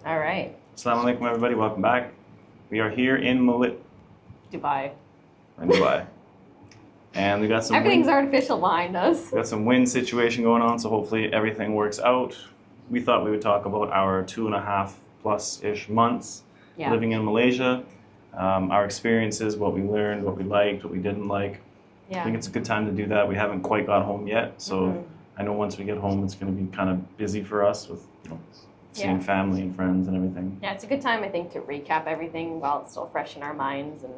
All right. Assalamu alaikum, everybody. Welcome back. We are here in Dubai. In Dubai. And we got some Everything's artificial behind us. We got some wind situation going on, so hopefully everything works out. We thought we would talk about our 2.5+ months living in Malaysia, our experiences, what we learned, what we liked, what we didn't like. Yeah. I think it's a good time to do that. We haven't quite got home yet, so I know once we get home, it's going to be kind of busy for us with seeing family and friends and everything. Yeah, it's a good time, I think, to recap everything while it's still fresh in our minds. And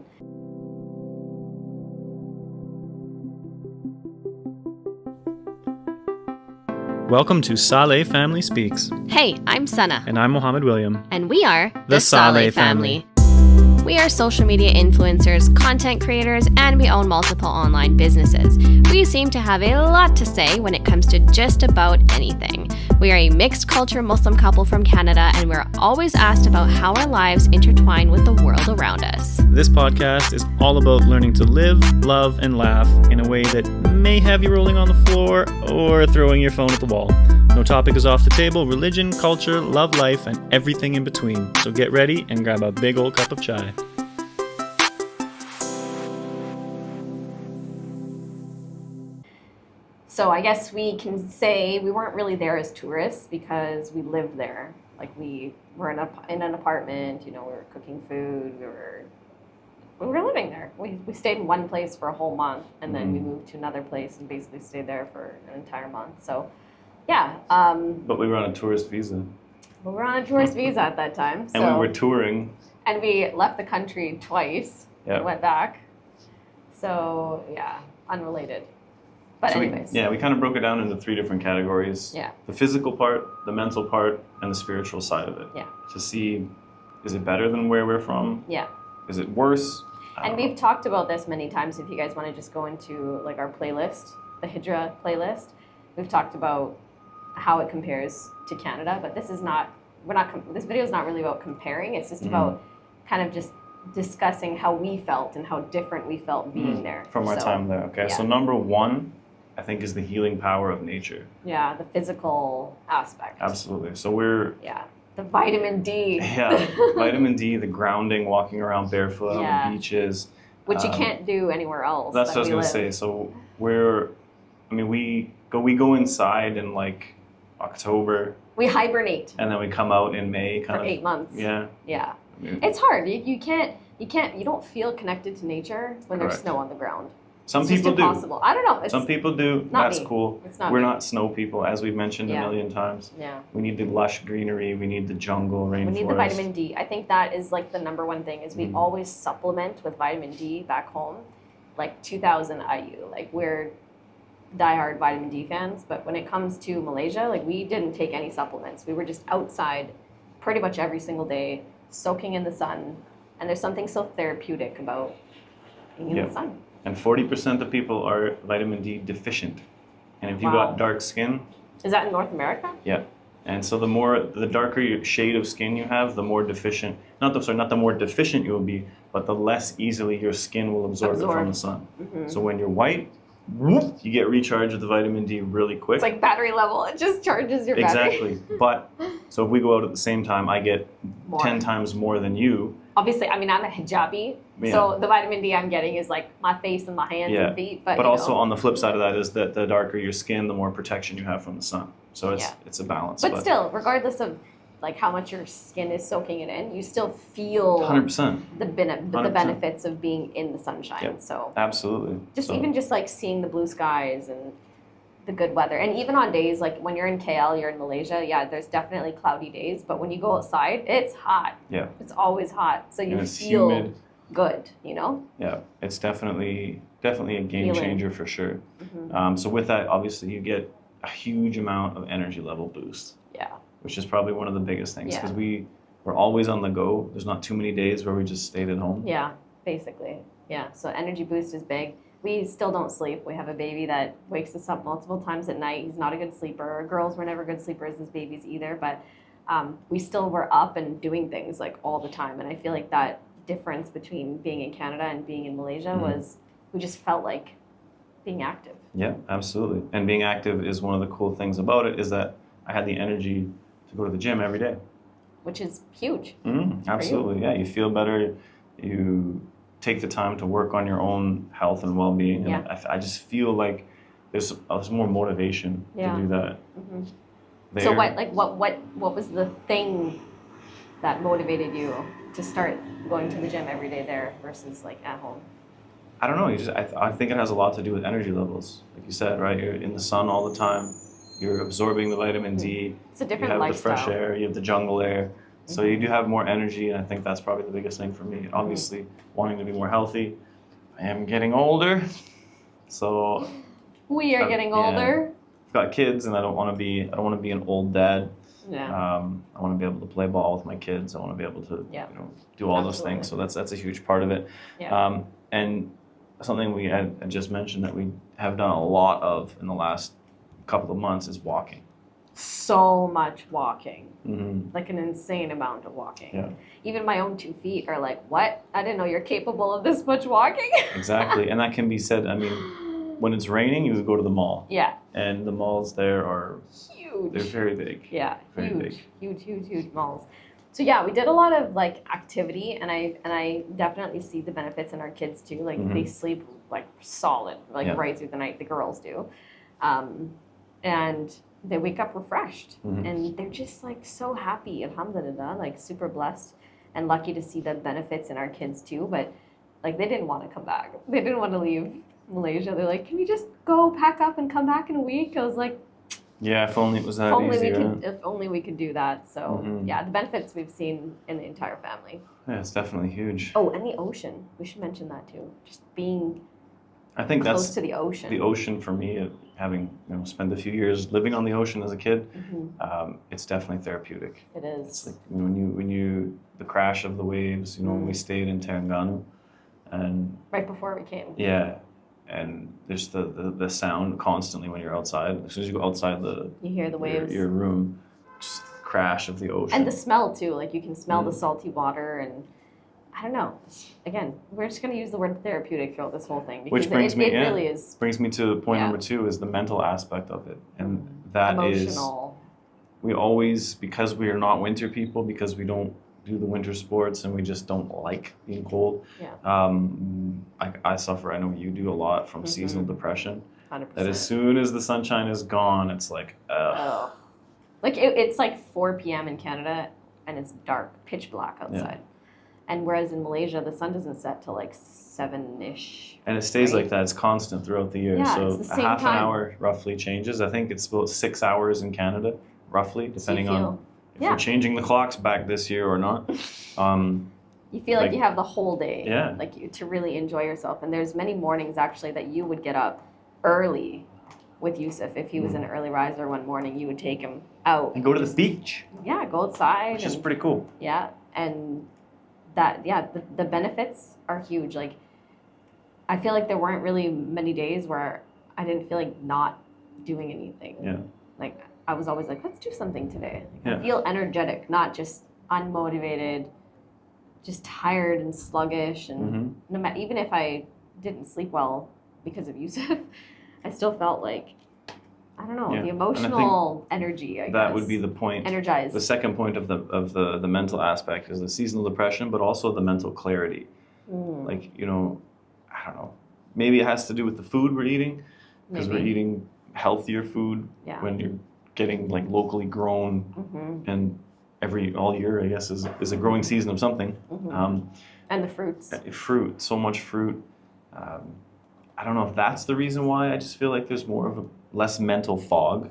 welcome to Saleh Family Speaks. Hey, I'm Sana. And I'm Mohammed William. And we are the Saleh family. We are social media influencers, content creators, and we own multiple online businesses. We seem to have a lot to say when it comes to just about anything. We are a mixed culture Muslim couple from Canada, and we're always asked about how our lives intertwine with the world around us. This podcast is all about learning to live, love, and laugh in a way that may have you rolling on the floor or throwing your phone at the wall. No topic is off the table. Religion, culture, love life, and everything in between. So get ready and grab a big old cup of chai. so I guess we can say we weren't really there as tourists because we lived there. Like we were in an apartment, we were cooking food, we were living there. We stayed in one place for a whole month, and then we moved to another place and basically stayed there for an entire month. So yeah. But we were on a tourist visa. We were on a tourist visa at that time. And we were touring. And we left the country twice and went back. So yeah, unrelated. But anyways. We kind of broke it down into 3 different categories. Yeah. The physical part, the mental part, and the spiritual side of it. Yeah. To see, is it better than where we're from? Yeah. Is it worse? And we've talked about this many times. If you guys want to just go into like our playlist, the Hijra playlist, we've talked about how it compares to Canada. But this is not. This video is not really about comparing. It's just about kind of just discussing how we felt and how different we felt being there from our time there. Okay. Yeah. So number 1, I think, is the healing power of nature. Yeah, the physical aspect. Absolutely. So we're... Yeah, the vitamin D. Yeah, vitamin D, the grounding, walking around barefoot on the beaches. Which you can't do anywhere else. That's what I was going to say. So we go inside in like October. We hibernate. And then we come out in May. For 8 months. Yeah. Yeah. It's hard. You don't feel connected to nature when there's snow on the ground. Some people do. I don't know. Some people do. That's cool. We're not snow people, as we've mentioned a million times. Yeah. We need the lush greenery. We need the jungle, rainforest. We need the vitamin D. I think that is like the number one thing is we always supplement with vitamin D back home, like 2,000 IU. Like we're diehard vitamin D fans, but when it comes to Malaysia, like we didn't take any supplements. We were just outside pretty much every single day, soaking in the sun, and there's something so therapeutic about being in the sun. And 40% of people are vitamin D deficient. And if you got dark skin... Is that in North America? Yeah. And so the darker shade of skin you have, the more deficient... Not the more deficient you will be, but the less easily your skin will absorb it from the sun. So when you're white, you get recharged with the vitamin D really quick. It's like battery level. It just charges your battery. Exactly. But, so if we go out at the same time, I get 10 times more than you. Obviously, I'm a hijabi, so the vitamin D I'm getting is like my face and my hands and feet. But also on the flip side of that is that the darker your skin, the more protection you have from the sun. So it's a balance. But still, regardless of like how much your skin is soaking it in, you still feel 100% the benefits of being in the sunshine. Yep. So absolutely. Even just like seeing the blue skies and the good weather, and even on days like when you're in KL, you're in Malaysia. Yeah, there's definitely cloudy days, but when you go outside, it's hot. Yeah, it's always hot, so you feel humid. Good. Yeah, it's definitely a game changer for sure. So with that, obviously, you get a huge amount of energy level boost. Yeah. Which is probably one of the biggest things because we're always on the go. There's not too many days where we just stayed at home. Yeah, basically. Yeah, so energy boost is big. We still don't sleep. We have a baby that wakes us up multiple times at night. He's not a good sleeper. Girls were never good sleepers as babies either, but we still were up and doing things like all the time. And I feel like that difference between being in Canada and being in Malaysia was we just felt like being active. Yeah, absolutely. And being active is one of the cool things about it is that I had the energy to go to the gym every day. which is huge. Absolutely, yeah. You feel better. You take the time to work on your own health and well-being. And I just feel like there's more motivation to do that. So what was the thing that motivated you to start going to the gym every day there versus like at home? I don't know. I think it has a lot to do with energy levels. Like you said, right? You're in the sun all the time. You're absorbing the vitamin D. It's a different You lifestyle. have the fresh air. You have the jungle air. So you do have more energy, and I think that's probably the biggest thing for me. Obviously, wanting to be more healthy. I am getting older, so we are getting older. I've got kids, and I don't want to be an old dad. Yeah. I want to be able to play ball with my kids. I want to be able to do all those things. So that's a huge part of it. Yeah. And something we had just mentioned that we have done a lot of in the last couple of months is walking. So much walking. Mm-hmm. Like an insane amount of walking. Yeah. Even my own 2 feet are like, what? I didn't know you're capable of this much walking. Exactly. And that can be said, I mean, when it's raining, you go to the mall. Yeah. And the malls there are huge. They're very big. Yeah, very huge malls. So yeah, we did a lot of like activity, and I definitely see the benefits in our kids too. Like they sleep like solid, like right through the night. The girls do, and they wake up refreshed, and they're just like so happy. Alhamdulillah, like super blessed and lucky to see the benefits in our kids too. But like they didn't want to come back. They didn't want to leave Malaysia. They're like, can we just go pack up and come back in a week? I was like, yeah, if only it was that easy. If only we could do that. So yeah, the benefits we've seen in the entire family. Yeah, it's definitely huge. Oh, and the ocean. We should mention that too. Just being I think close that's to the ocean. The ocean for me, having spent a few years living on the ocean as a kid, it's definitely therapeutic. It is. It's like when you the crash of the waves. When we stayed in Terengganu, and right before we came. Yeah. And there's the sound constantly when you're outside. As soon as you go outside you hear the waves. Your room, just the crash of the ocean. And the smell too. Like you can smell the salty water, and I don't know. Again, we're just going to use the word therapeutic throughout this whole thing. Which brings me, really is. Brings me to point number 2 is the mental aspect of it, and that emotional. We always, because we are not winter people, because we don't do the winter sports and we just don't like being cold. Yeah. I suffer, I know you do a lot, from seasonal depression. 100%. That as soon as the sunshine is gone, it's like, ugh. Like it's like 4 p.m. in Canada and it's dark, pitch black outside. Yeah. And whereas in Malaysia, the sun doesn't set till like 7-ish. And it stays like that. It's constant throughout the year. Yeah, so it's the same a half time. an hour roughly changes. I think it's about 6 hours in Canada, roughly, depending on if we're changing the clocks back this year or not. You feel like you have the whole day, yeah, to really enjoy yourself. And there's many mornings actually that you would get up early with Yusuf. If he was an early riser one morning, you would take him out and go to the beach. Yeah, go outside, which is pretty cool. Yeah, and that the benefits are huge. Like I feel like there weren't really many days where I didn't feel like not doing anything. Yeah, like I was always like, let's do something today. I feel energetic, not just unmotivated, just tired and sluggish. And no matter, even if I didn't sleep well because of Yusuf, I still felt like, I don't know, the emotional energy, I guess. That would be the point. Energized. The second point of the mental aspect is the seasonal depression, but also the mental clarity. Like, I don't know, maybe it has to do with the food we're eating, because we're eating healthier food when you're getting like locally grown, and all year, I guess, is a growing season of something. And the fruits. Fruit, so much fruit. I don't know if that's the reason why. I just feel like there's less mental fog,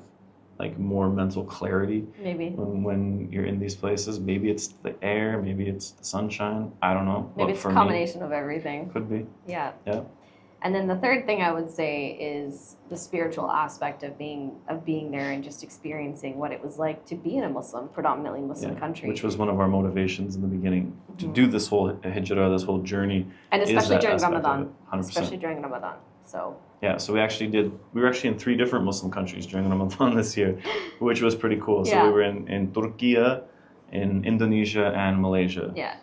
like more mental clarity. Maybe. When you're in these places. Maybe it's the air, maybe it's the sunshine. I don't know. Maybe it's a combination of everything. Could be. Yeah. Yeah. And then the third thing I would say is the spiritual aspect of being there and just experiencing what it was like to be in a predominantly Muslim country. Which was one of our motivations in the beginning, to do this whole hijrah, this whole journey. And especially during Ramadan. 100%. Especially during Ramadan. So. Yeah, so we were actually in 3 different Muslim countries during Ramadan this year, which was pretty cool. So we were in Turkey, in Indonesia, and Malaysia. Yeah.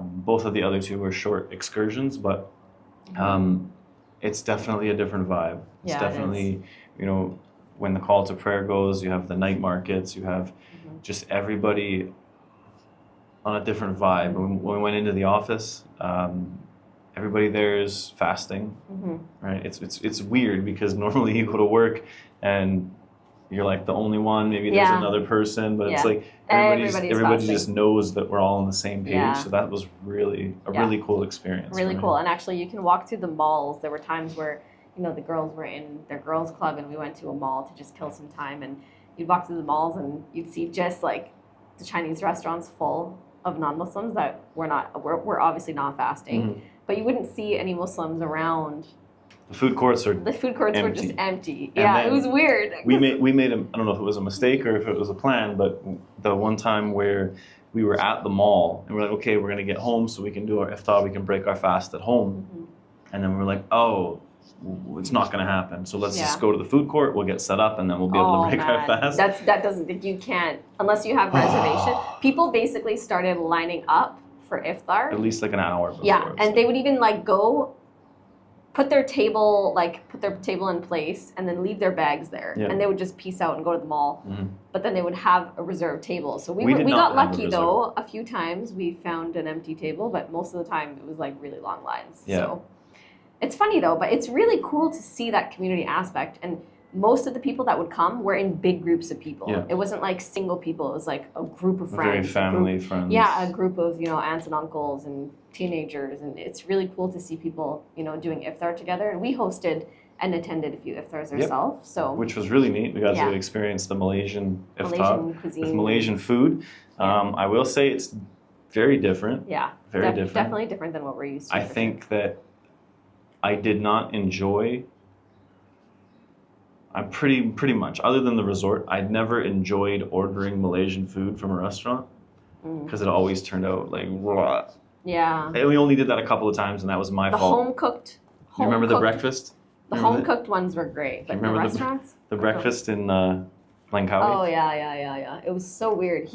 Both of the other 2 were short excursions, but it's definitely a different vibe. It's definitely, when the call to prayer goes, you have the night markets, you have just everybody on a different vibe. When we went into the office, everybody there is fasting, right? It's weird because normally you go to work and you're like the only one. Maybe there's another person, but it's like everybody just knows that we're all on the same page. Yeah. So that was really really cool experience. Really cool. And actually, you can walk through the malls. There were times where the girls were in their girls' club, and we went to a mall to just kill some time. And you'd walk through the malls, and you'd see just like the Chinese restaurants full of non-Muslims that we're obviously not fasting, but you wouldn't see any Muslims around. The food courts were just empty. Yeah, it was weird. We made I don't know if it was a mistake or if it was a plan, but the one time where we were at the mall and we're like, okay, we're gonna get home so we can do our iftar, we can break our fast at home, and then we were like, oh, it's not gonna happen. So let's just go to the food court. We'll get set up, and then we'll be able to break our fast. You can't unless you have reservation. People basically started lining up for iftar at least like an hour before. Yeah, and they would even like go. Put their table in place and then leave their bags there, and they would just peace out and go to the mall. But then they would have a reserved table. So we got lucky though. A few times we found an empty table, but most of the time it was like really long lines. Yeah. So it's funny though, but it's really cool to see that community aspect. And most of the people that would come were in big groups of people. Yeah. It wasn't like single people. It was like a group of friends. Very friends. Yeah, a group of aunts and uncles and teenagers, and it's really cool to see people doing iftar together. And we hosted and attended a few iftars ourselves, which was really neat. We got to experience the Malaysian iftar cuisine with Malaysian food. I will say it's very different. Yeah, very different. Definitely different than what we're used to. I think that I did not enjoy. I'm pretty much, other than the resort, I'd never enjoyed ordering Malaysian food from a restaurant because it always turned out like raw. Yeah. And we only did that a couple of times, and that was my fault. Home cooked. You remember the breakfast? The home cooked ones were great, but the restaurants? The breakfast in Langkawi? Oh yeah. It was so weird.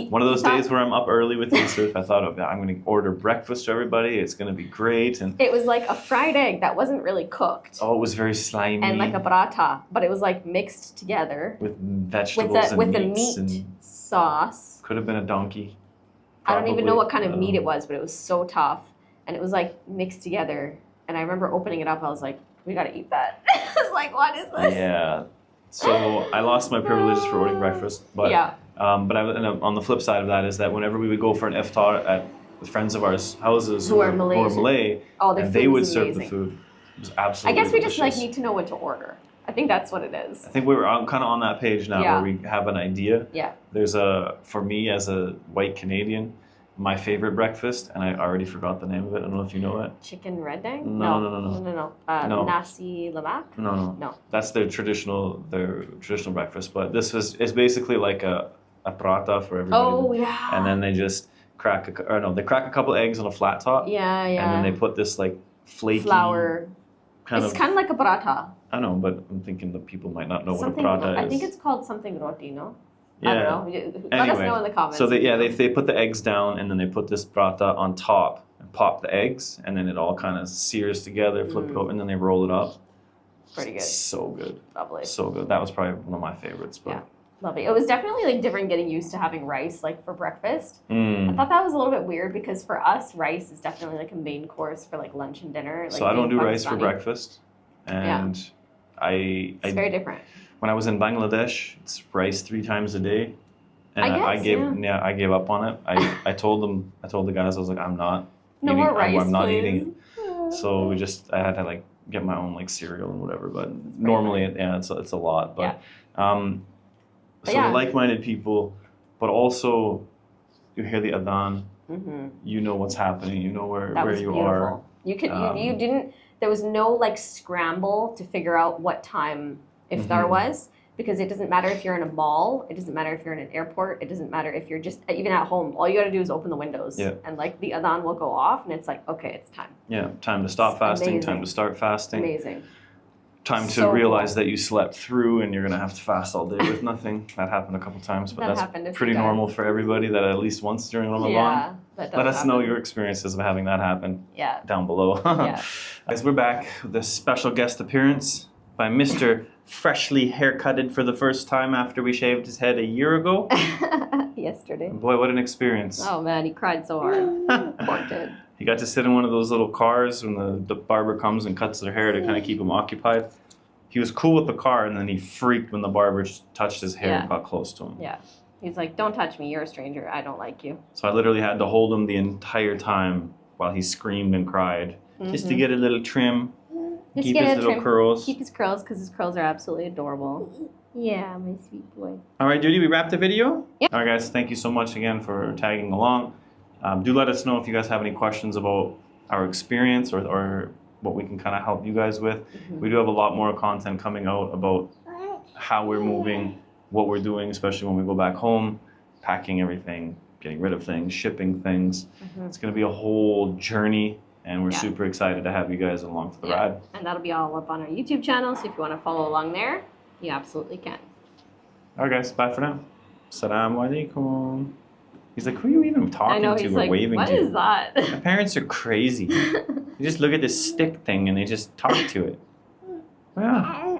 One of those days where I'm up early with Yusuf, I thought, I'm going to order breakfast for everybody. It's going to be great. And it was like a fried egg that wasn't really cooked. Oh, it was very slimy. And like a paratha, but it was like mixed together. With vegetables with the meat sauce. Could have been a donkey. Probably. I don't even know what kind of meat it was, but it was so tough. And it was like mixed together. And I remember opening it up, I was like, we got to eat that. I was like, what is this? Yeah. So I lost my privileges for ordering breakfast, but on the flip side of that is that whenever we would go for an iftar at friends of ours' houses who are Malay, and they would serve the food. It was absolutely I guess we delicious. just need to know what to order. I think that's what it is. I think we're kind of on that page now where we have an idea. Yeah. There's for me as a white Canadian, my favorite breakfast, and I already forgot the name of it. I don't know if you know it. Chicken redang? No. Nasi lemak? No. That's their traditional breakfast. But this is basically like a paratha for everybody. Oh yeah. And then they just crack a couple eggs on a flat top. Yeah. And then they put this like flaky flour. It's kind of like a paratha. I know, but I'm thinking that people might not know what a paratha is. I think it's called something roti, no? Yeah. I don't know. Let us know in the comments. So they put the eggs down, and then they put this paratha on top and pop the eggs, and then it all kind of sears together, flip it over, and then they roll it up. Pretty good. So good. Lovely. So good. That was probably one of my favorites. But. Yeah. Lovely. It was definitely like different getting used to having rice like for breakfast. I thought that was a little bit weird because for us, rice is definitely like a main course for like lunch and dinner. Like so I don't do rice for breakfast, and it's very different. When I was in Bangladesh, it's rice 3 times a day, and I gave up on it. I told the guys, I was like, I'm not eating it. So I had to like get my own like cereal and whatever. But normally, it's a lot. But we're like-minded people, but also you hear the adhan, you know what's happening, you know where you beautiful. Are. You didn't. There was no like scramble to figure out what time iftar was, because it doesn't matter if you're in a mall, it doesn't matter if you're in an airport, it doesn't matter if you're just even at home. All you got to do is open the windows, and like the adhan will go off, and it's like, okay, it's time. Yeah, time to stop fasting, time to start fasting. Amazing. Time to realize that you slept through and you're going to have to fast all day with nothing. That happened a couple times, but that's pretty normal for everybody that at least once during Ramadan. Yeah, let us know your experiences of having that happen down below. Guys, we're back with this special guest appearance. by Mr. Freshly haircutted for the first time after we shaved his head a year ago. Yesterday. Boy, what an experience. Oh man, he cried so hard. Poor kid. He got to sit in one of those little cars when the barber comes and cuts their hair to kind of keep him occupied. He was cool with the car, and then he freaked when the barber just touched his hair and got close to him. Yeah. He's like, don't touch me, you're a stranger, I don't like you. So I literally had to hold him the entire time while he screamed and cried, just to get a little trim, Just keep get his a little trim. curls. Keep his curls, because his curls are absolutely adorable. Yeah, my sweet boy. All right, Duty, we wrapped the video? Yep. All right, guys, thank you so much again for tagging along. Do let us know if you guys have any questions about our experience or what we can kind of help you guys with. We do have a lot more content coming out about how we're moving, what we're doing, especially when we go back home, packing everything, getting rid of things, shipping things. It's going to be a whole journey, and we're super excited to have you guys along for the ride. And that'll be all up on our YouTube channel, so if you want to follow along there, you absolutely can. All right, guys, bye for now. Assalamu alaikum. He's like, who are you even talking to or like, waving what to? is that? My parents are crazy. They just look at this stick thing and they just talk to it. Yeah.